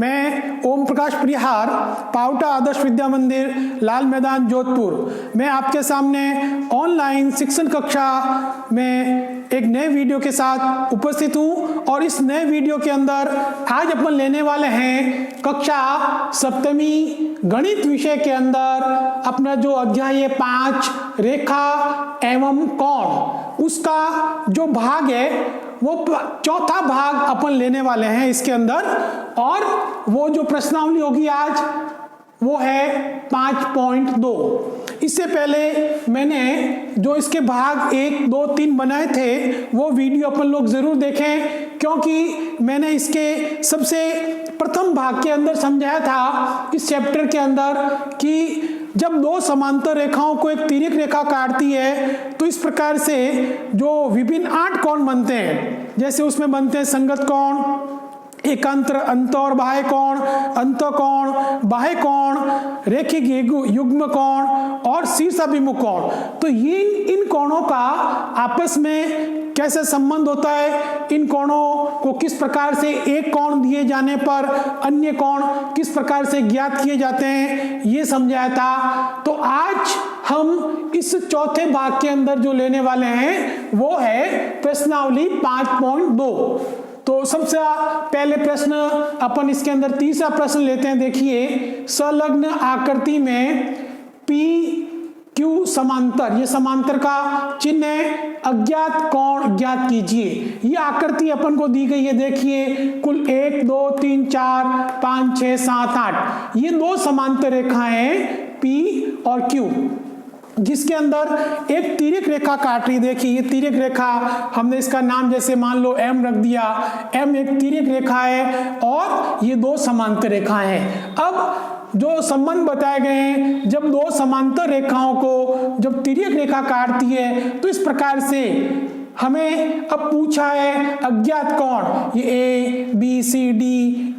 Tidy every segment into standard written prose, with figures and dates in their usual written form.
मैं ओम प्रकाश परिहार, पावटा आदर्श विद्या मंदिर, लाल मैदान, जोधपुर। मैं आपके सामने ऑनलाइन शिक्षण कक्षा में एक नए वीडियो के साथ उपस्थित हूँ और इस नए वीडियो के अंदर आज अपन लेने वाले हैं कक्षा सप्तमी गणित विषय के अंदर अपना जो अध्याय 5 रेखा एवं कोण, उसका जो भाग है वो चौथा भाग अपन लेने वाले हैं इसके अंदर। और वो जो प्रश्नावली होगी आज वो है 5.2। इससे पहले मैंने जो इसके भाग 1, 2, 3 बनाए थे वो वीडियो अपन लोग जरूर देखें, क्योंकि मैंने इसके सबसे प्रथम भाग के अंदर समझाया था इस चैप्टर के अंदर कि जब दो समांतर रेखाओं को एक तिर्यक रेखा काटती है तो इस प्रकार से जो विभिन्न 8 कोण बनते हैं, जैसे उसमें बनते हैं संगत कोण, एकांतर, अंत और बाह्य कोण, अंत कोण, बाह्य कोण, रेखिक युग्म कोण और शीर्षाभिमुख कोण। तो ये इन कोणों का आपस में कैसे संबंध होता है, इन कोणों को किस प्रकार से एक कोण दिए जाने पर अन्य कोण किस प्रकार से ज्ञात किए जाते हैं, ये समझाया था। तो आज हम इस चौथे भाग के अंदर जो लेने वाले हैं वो है प्रश्नावली 5.2। तो सबसे पहले प्रश्न अपन इसके अंदर तीसरा प्रश्न लेते हैं। देखिए, संलग्न आकृति में पी क्यू समांतर, ये समांतर का चिन्ह है, अज्ञात कोण ज्ञात कीजिए। ये आकृति अपन को दी गई है। देखिए कुल 1, 2, 3, 4, 5, 6, 7, 8 ये दो समांतर रेखाएं हैं P और Q, जिसके अंदर एक तिर्यक रेखा काट रही। देखिए ये तिर्यक रेखा, हमने इसका नाम जैसे मान लो M रख दिया। M एक तिर्यक रेखा है और ये दो समांतर रेखाएं हैं। अब जो संबंध बताए गए हैं, जब दो समांतर रेखाओं को जब तिर्यक रेखा काटती है तो इस प्रकार से हमें अब पूछा है अज्ञात कोण, ये A, B, C, D,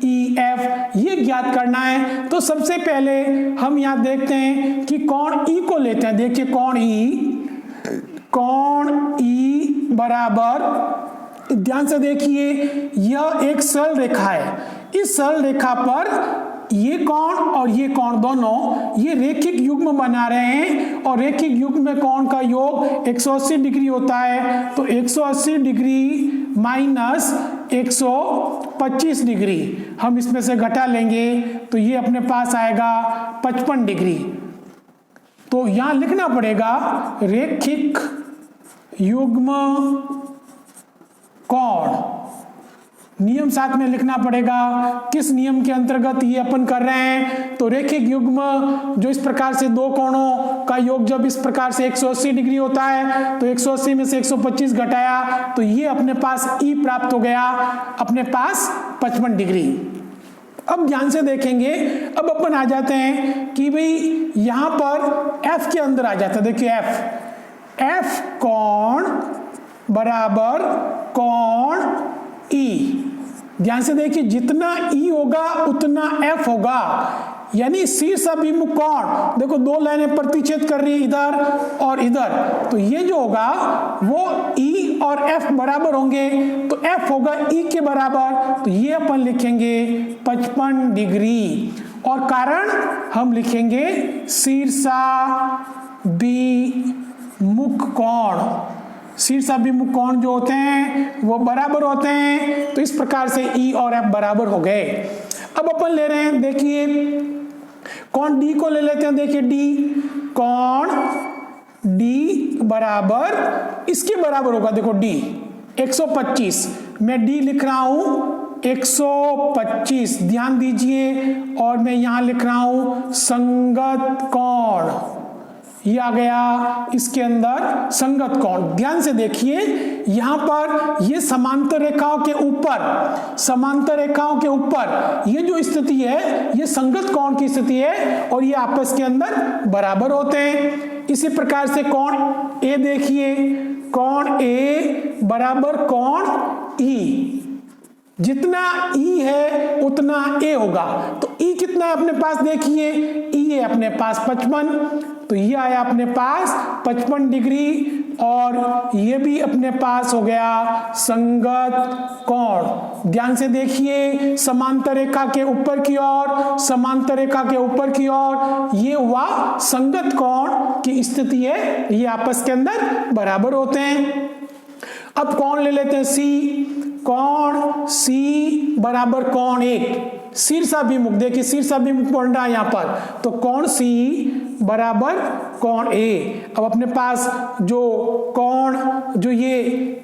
E, F ये ज्ञात करना है। तो सबसे पहले हम यहाँ देखते हैं कि कोण E को लेते हैं। देखिए कोण E बराबर, ध्यान से देखिए यह एक सरल रेखा है। इस सरल रेखा पर ये कोण और ये कोण दोनों ये रेखिक युग्म बना रहे हैं और रेखिक युग्म में कोण का योग 180 डिग्री होता है। तो 180 डिग्री माइनस 125 डिग्री हम इसमें से घटा लेंगे तो ये अपने पास आएगा 55 डिग्री। तो यहां लिखना पड़ेगा रेखिक युग्म कोण, नियम साथ में लिखना पड़ेगा। किस नियम के अंतर्गत ये अपन कर रहे हैं, तो रेखिक युग्म जो इस प्रकार से दो कोणों का योग जब इस प्रकार से 180 डिग्री होता है तो 180 में से 125 घटाया तो ये अपने पास E प्राप्त हो गया, अपने पास 55 डिग्री। अब ध्यान से देखेंगे, अब अपन आ जाते हैं कि भाई यहां पर F के अंदर आ जाता है। देखिए F कोण बराबर कोण E। ध्यान से देखिए जितना E होगा उतना F होगा, यानी शीर्षाभिमुख कोण। देखो दो लाइनें प्रतिच्छेद कर रही है इधर और इधर, तो ये जो होगा वो E और F बराबर होंगे। तो F होगा E के बराबर, तो ये अपन लिखेंगे 55 डिग्री और कारण हम लिखेंगे शीर्षाभिमुख कोण। शीर्षाभिमुख कोण जो होते हैं वो बराबर होते हैं। तो इस प्रकार से E और F बराबर हो गए। अब अपन ले रहे हैं, देखिए कोण D को ले लेते हैं। देखिए D, कोण D बराबर इसके बराबर होगा। देखो D 125, मैं D लिख रहा हूं 125, ध्यान दीजिए। और मैं यहां लिख रहा हूं संगत कोण, ये आ गया इसके अंदर संगत कोण। ध्यान से देखिए यहां पर ये समांतर रेखाओं के ऊपर ये जो स्थिति है ये संगत कोण की स्थिति है और ये आपस के अंदर बराबर होते हैं। इसी प्रकार से कोण A देखिए, कोण A बराबर कोण E, जितना E है उतना A होगा। तो E कितना है अपने पास, देखिए E है अपने पास 55, तो ये आया अपने पास 55 डिग्री, और ये भी अपने पास हो गया संगत कोण। ध्यान से देखिए, समांतर रेखा के ऊपर की ओर, समांतर रेखा के ऊपर की ओर ये हुआ संगत कोण की स्थिति है, ये आपस के अंदर बराबर होते हैं। अब कोण ले लेते हैं सी, कोण सी बराबर कोण एक शीर्षाभिमुख, देखिए शीर्षाभिमुख बन रहा है यहाँ पर, तो कोण सी बराबर कोण ए। अब अपने पास जो कोण जो ये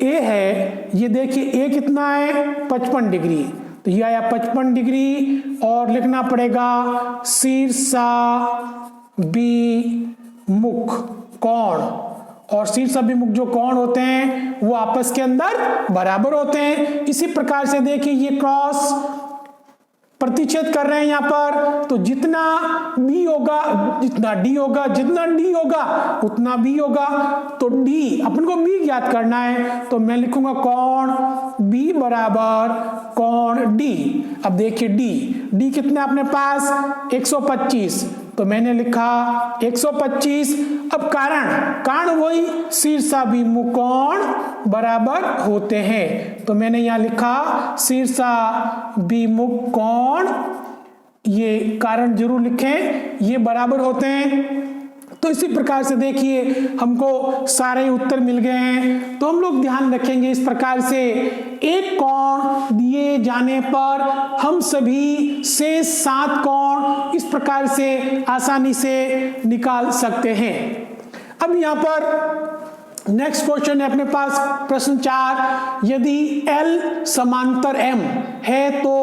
ए है, ये देखिए ए कितना है 55 डिग्री, तो ये आया 55 डिग्री, और लिखना पड़ेगा शीर्षाभिमुख कोण, और शीर्षाभिमुख जो कोण होते हैं वो आपस के अंदर बराबर होते हैं। इसी प्रकार से देखिए ये क्रॉस प्रतिच्छेद कर रहे हैं यहाँ पर, तो जितना बी होगा जितना डी होगा, जितना डी होगा उतना बी होगा, तो डी अपन को बी ज्ञात करना है, तो मैं लिखूंगा कोण बी बराबर कोण डी। अब देखिए डी कितना अपने पास 125, तो मैंने लिखा 125। अब कारण वही शीर्षाभिमुख कोण बराबर होते हैं, तो मैंने यहां लिखा शीर्षाभिमुख कोण, ये कारण जरूर लिखें, ये बराबर होते हैं। तो इसी प्रकार से देखिए हमको सारे उत्तर मिल गए हैं। तो हम लोग ध्यान रखेंगे इस प्रकार से, एक कोण दिए जाने पर हम सभी शेष 7 कोण इस प्रकार से आसानी से निकाल सकते हैं। अब यहाँ पर नेक्स्ट क्वेश्चन है अपने पास प्रश्न 4, यदि L समांतर M है तो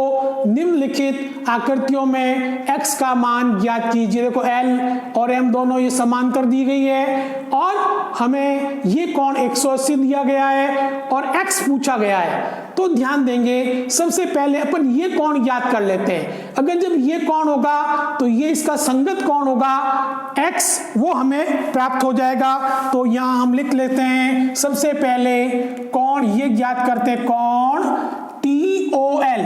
निम्नलिखित आकृतियों में x का मान ज्ञात कीजिए। देखो L और M दोनों ये समांतर दी गई है, और हमें ये कोण 180 दिया गया है और x पूछा गया है। तो ध्यान देंगे, सबसे पहले अपन ये कोण ज्ञात कर लेते हैं। अगर जब ये कोण होगा तो ये इसका संगत कोण होगा, x वो हमें प्राप्त हो जाएगा। तो यहां हम लिख लेते हैं, सबसे पहले कोण ये ज्ञात करते हैं, कोण TOL,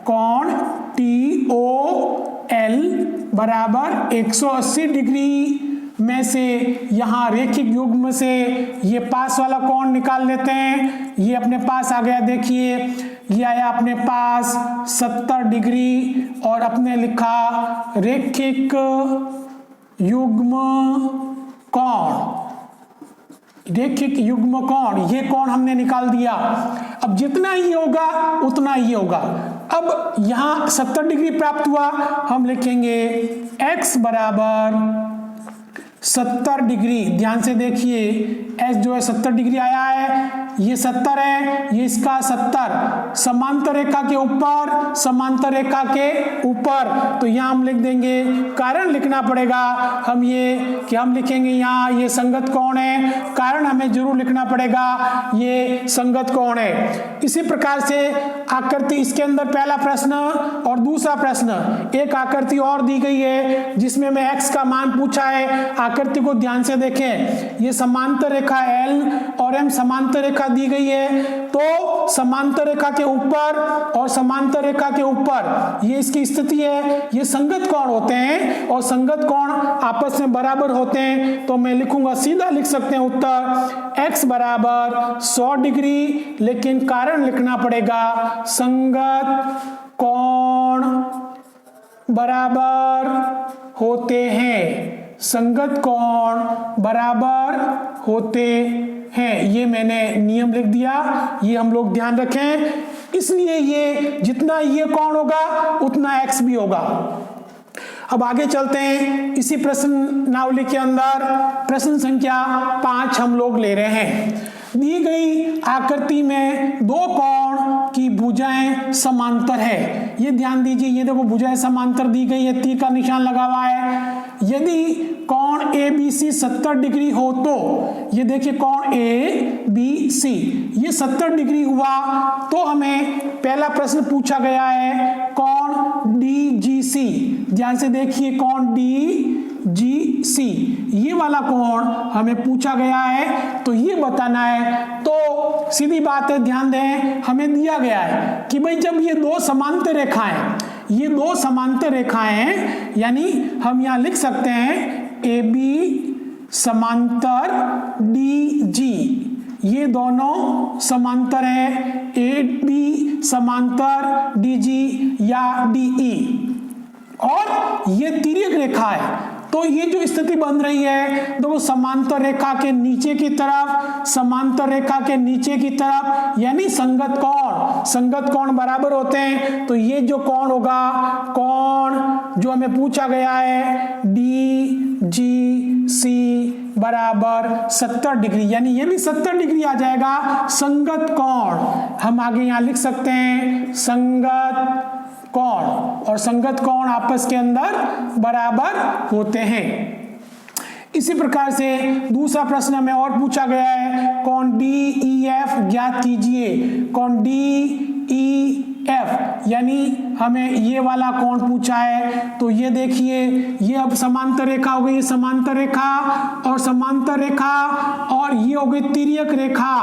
कोण TOL बराबर 180 डिग्री में से यहां रेखिक युग्म से ये पास वाला कोण निकाल लेते हैं। ये अपने पास आ गया, देखिए ये आया अपने पास 70 डिग्री, और अपने लिखा रेखिक युग्म कोण, रेखिक युग्म कोण, ये कोण हमने निकाल दिया। अब जितना ये होगा उतना ये होगा। अब यहां 70 डिग्री प्राप्त हुआ, हम लिखेंगे x बराबर 70 डिग्री। ध्यान से देखिए s जो है 70 डिग्री आया है, ये 70 है, ये इसका 70 समांतर रेखा के ऊपर, समांतर रेखा के ऊपर, तो यहाँ हम लिख देंगे, कारण लिखना पड़ेगा हम ये कि हम लिखेंगे यहाँ ये संगत कोण है, कारण हमें जरूर लिखना पड़ेगा ये संगत कोण है। इसी प्रकार से आकृति, इसके अंदर पहला प्रश्न और दूसरा प्रश्न, एक आकृति और दी गई है जिसमें मैं x का मान पूछा है। आकृति को ध्यान से देखें, ये समांतर रेखा L और M समांतर रेखा दी गई है, तो समांतर रेखा के ऊपर और समांतर रेखा के ऊपर ये इसकी स्थिति है, ये संगत कोण होते हैं और संगत कोण आपस में बराबर होते हैं। तो मैं लिखूंगा, सीधा लिख सकते हैं उत्तर x बराबर 100 डिग्री, लेकिन कारण लिखना पड़ेगा संगत कोण बराबर होते हैं, संगत कोण बराबर होते हैं। ये मैंने नियम लिख दिया, ये हम लोग ध्यान रखें। इसलिए ये जितना ये कोण होगा उतना x भी होगा। अब आगे चलते हैं, इसी प्रश्न नावली के अंदर प्रश्न संख्या 5 हम लोग ले रहे हैं। दी गई आकृति में दो कोण की भुजाएं समांतर है। ये ध्यान दीजिए, ये देखो भुजाएं समांतर दी गई है, तीर का निशान लगा हुआ है। यदि कोण ABC 70 डिग्री हो तो, ये देखिए कोण ABC ये 70 डिग्री हुआ, तो हमें पहला प्रश्न पूछा गया है कोण DGC। ध्यान से देखिए, कोण DGC ये वाला कोण हमें पूछा गया है, तो ये बताना है। तो सीधी बात है, ध्यान दें, हमें दिया गया है कि भाई जब ये दो समांतर रेखाएं, ये दो समांतर रेखाएं हैं, यानी हम यहां लिख सकते हैं AB समांतर DG, ये दोनों समांतर है, AB समांतर DG या DE, और ये तिर्यक रेखा है। तो ये जो स्थिति बन रही है, तो वो समांतर रेखा के नीचे की तरफ, समांतर रेखा के नीचे की तरफ, यानी संगत कोण, संगत कोण बराबर होते हैं। तो ये जो कोण होगा, कोण जो हमें पूछा गया है DGC बराबर 70 डिग्री, यानी ये भी 70 डिग्री आ जाएगा। संगत कोण हम आगे यहां लिख सकते हैं, संगत कोण, और संगत कोण आपस के अंदर बराबर होते हैं। इसी प्रकार से दूसरा प्रश्न हमें और पूछा गया है, कोण DEF ज्ञात कीजिए। कोण DEF यानी हमें ये वाला कोण पूछा है। तो ये देखिए, ये अब समांतर रेखा हो गई, समांतर रेखा और समांतर रेखा, और ये हो गई तिर्यक रेखा।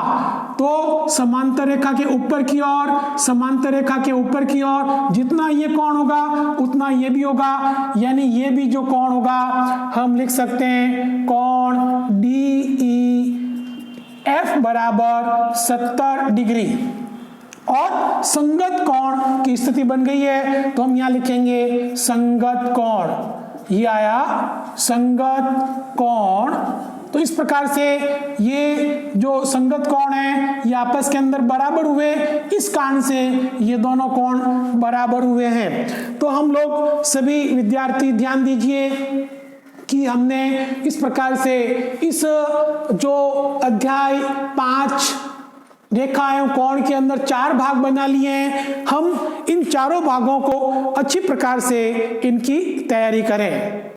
तो समांतर रेखा के ऊपर की ओर, समांतर रेखा के ऊपर की ओर जितना ये कोण होगा उतना ये भी होगा, यानी ये भी जो कोण होगा हम लिख सकते हैं कोण DEF बराबर 70 डिग्री। और संगत कोण की स्थिति बन गई है, तो हम यहां लिखेंगे संगत कोण, ये आया संगत कोण। तो इस प्रकार से ये जो संगत कोण है ये आपस के अंदर बराबर हुए, इस कारण से ये दोनों कोण बराबर हुए हैं। तो हम लोग सभी विद्यार्थी ध्यान दीजिए कि हमने इस प्रकार से इस जो अध्याय 5 रेखा एवं कोण के अंदर 4 भाग बना लिए हैं। हम इन चारों भागों को अच्छी प्रकार से इनकी तैयारी करें।